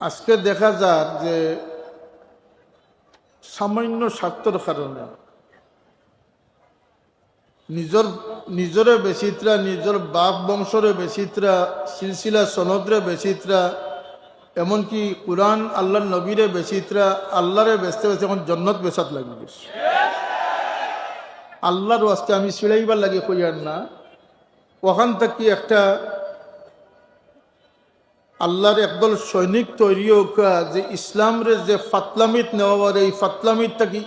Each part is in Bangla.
আজকে দেখা যায় যে সামান্য স্বার্থের কারণে নিজরে বেশিত্রা, নিজের বাপ বংশরে বেশিত্রা, সিলসিলা সনদরে বেশিত্রা, এমনকি কুরআন আল্লাহর নবীরে বেশিত্রা, আল্লাহরে বেচতে বেচতে এখন জন্নত বেচাত লাগি গেছে। আল্লাহর আজকে আমি সিড়াইবার লাগে কইয়ার না, ওখান থেকে একটা আল্লাহর একদল সৈনিক তৈরি হোক যে ইসলামরে যে ফাতলামিত নেওয়ার, এই ফাতলামিত থেকে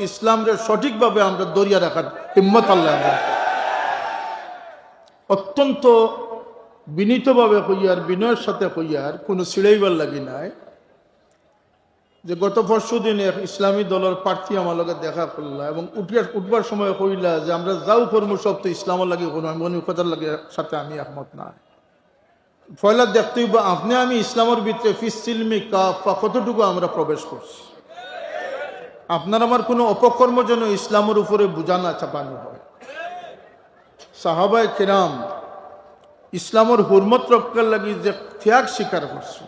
ইসলামরে সঠিকভাবে আমরা দরিয়া রাখার হিম্মত আল্লাহ অত্যন্ত বিনীতভাবে কইয়ার, বিনয়ের সাথে কইয়ার, কোনো সিড়াইবার লাগি নাই। যে গত পরশু দিন এক ইসলামী দলের প্রার্থী আমার লগে দেখা করলা এবং উঠবার সময় কইলা যে আমরা যাও কর্ম সব তো ইসলামের লাগে কোনো কথার লাগে সাথে আমি একমত না। ফয়লা দেখতেই বা আপনি আমি ইসলামের ভিতরে ফিসিলমি কাফা কতটুকু আমরা প্রবেশ করছি। আপনার আমার কোনো অপকর্ম যেন ইসলামের উপরে বোঝা না চাপানো হয়। সাহাবায়ে কিরাম ইসলামের হুরমত রক্ষার লাগি যে ত্যাগ স্বীকার করছে,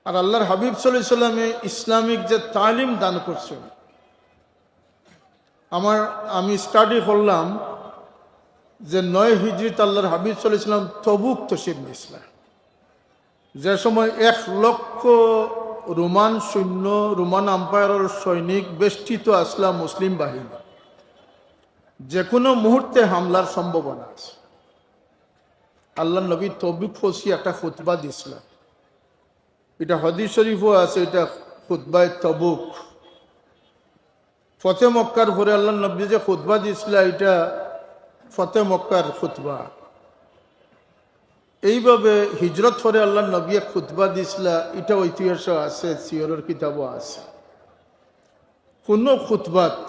আর আল্লাহর হাবিব সাল্লাল্লাহু আলাইহি ওয়াসাল্লামে ইসলামিক যে তালিম দান করছে। আমি স্টাডি করলাম যে 9 হিজরিত আল্লাহর হাবিব সাল্লাল্লাহু আলাইহি ওয়াসাল্লাম তবুক তশরিফ নিয়েছিলেন, যে সময় 1 লক্ষ রোমান সৈন্য, রোমান আম্পায়ারের সৈনিক বেষ্টিত আসলা মুসলিম বাহিনী, যে কোনো মুহূর্তে হামলার সম্ভাবনা আছে। আল্লাহ নবী তবুক ফসি একটা খুতবা দিয়েছিলেন, এটা হাদিস শরীফও আছে, এটা খুতবায়ে তবুক। ফতে মক্কার পরে আল্লাহ নবী যে খুতবা দিয়েছিল এটা ফতে মক্কার খুতবা। এইভাবে হিজরত করে আল্লাহ নবী খুতবা দিয়েছিল, এটা ঐতিহাস আছে, সিয়রের কিতাবও আছে। কোন খুতবাত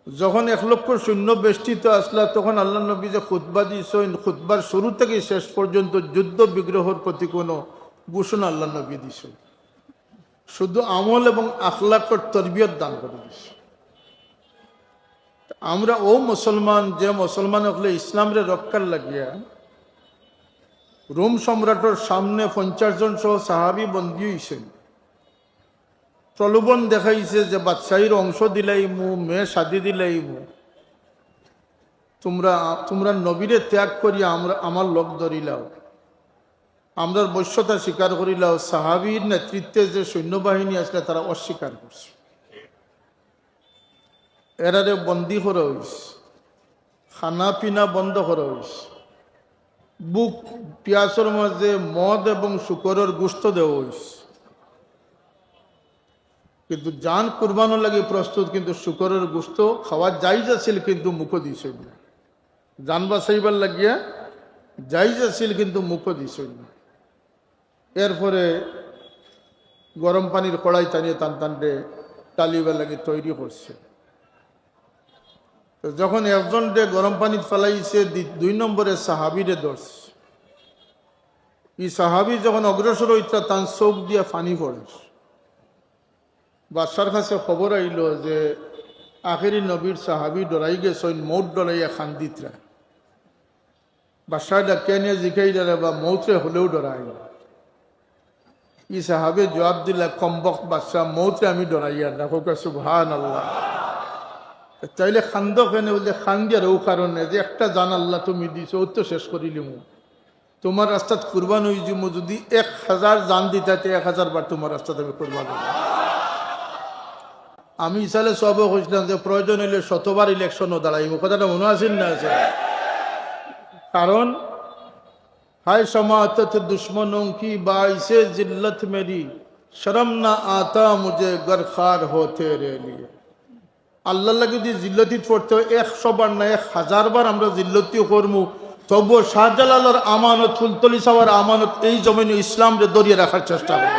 যখন 1 লক্ষ সৈন্য বেষ্টিত আসলা তখন আল্লাহ নবী যে খুতবা দিয়েছেন, খুতবার শুরু থেকে শেষ পর্যন্ত যুদ্ধ বিগ্রহের প্রতি কোনো ঘোষণা আল্লাহ নবী দিয়েছেন, শুধু আমল এবং আখলাকের তরবিয়ত দান করে দিয়েছে। আমরা ও মুসলমান, যে মুসলমান হলে ইসলামরে রক্ষার লাগিয়া রোম সম্রাটের সামনে 50 জন সহ সাহাবি বন্দী হয়েছেন, প্রলোভন দেখাইছে যে বাদশাহীর অংশ দিলাইমু, মেয়ে শাদি দিলাইমু, তোমরা নবীরে ত্যাগ করিয়া আমার লোক ধরিলাও, আমরা বৈশ্যতা স্বীকার করিলাও। সাহাবীর নেতৃত্বে যে সৈন্যবাহিনী আসলে তারা অস্বীকার করছে, এরারে বন্দী করা হয়েছে, খানা পিনা বন্ধ করা হয়েছে, বুক পিয়াসের মাঝে মদ এবং শুকরের গোশত দেওয়া হয়েছে। কিন্তু জান কুরবানোর লাগে প্রস্তুত, কিন্তু শুকরের গোশত খাওয়া জায়েজ আছিল, কিন্তু মুখ দিছে না। জান বাঁচাইবার লাগিয়া জায়েজ আছিল, কিন্তু মুখ দিছে না। এরপরে গরম পানির কড়াই টানিয়ে টানটানটে টালিবার লাগে তৈরি করছে। যখন একজন গরম পানি ফেলাইছে, 2 নম্বরে সাহাবিরে ধরছে। এই সাহাবি যখন অগ্রসর হইতা তার চোখ দিয়া পানি পড়ে। বাদশার কাছে খবর আইল যে আখেরি নবীর সাহাবি ডরাই গেছেন, মৌত ডরাইয়া খান্দিতরা। বাদশাহটা কেনে জিকাই ডরে বা মৌতরে হলেও ডরাই। ই সাহাবে জবাব দিলা, কমবক্ত বাদশাহ, মৌতরে আমি ডরাইয়া না। সুবহানাল্লাহ। চাইলে খান্দ কেনে বলতে খান্দিয়ার ও কারণে যে একটা জান আল্লাহ তুমি দিছো, ও তো শেষ করিলিমু। তোমার রাস্তাত কুরবান হয়ে যাবো, যদি 1000 জান দিতে 1000 বার তোমার রাস্তাত আমি কুরবান হইব। আমি ইসালে সব কইছিলাম যে প্রয়োজন হইলে 100বার ইলেকশনও দাঁড়াইব। কথাটা মনে আছেন না? আছে। কারণ হায় সমাত দুশ্মনों की बाइसे जिल्लत मेरी शर्म ना आता मुझे गरखार हो तेरे लिए। আল্লাহ লাগে যদি জিল্লতি পড়তে হয় 100 বার না 1000 বার আমরা জিল্লতিও করবো, তবুও শাহজালালের আমানত, ফুলতলি সাওয়ার আমানত এই জমিনে ইসলামকে দরিয়ে রাখার চেষ্টা করবো।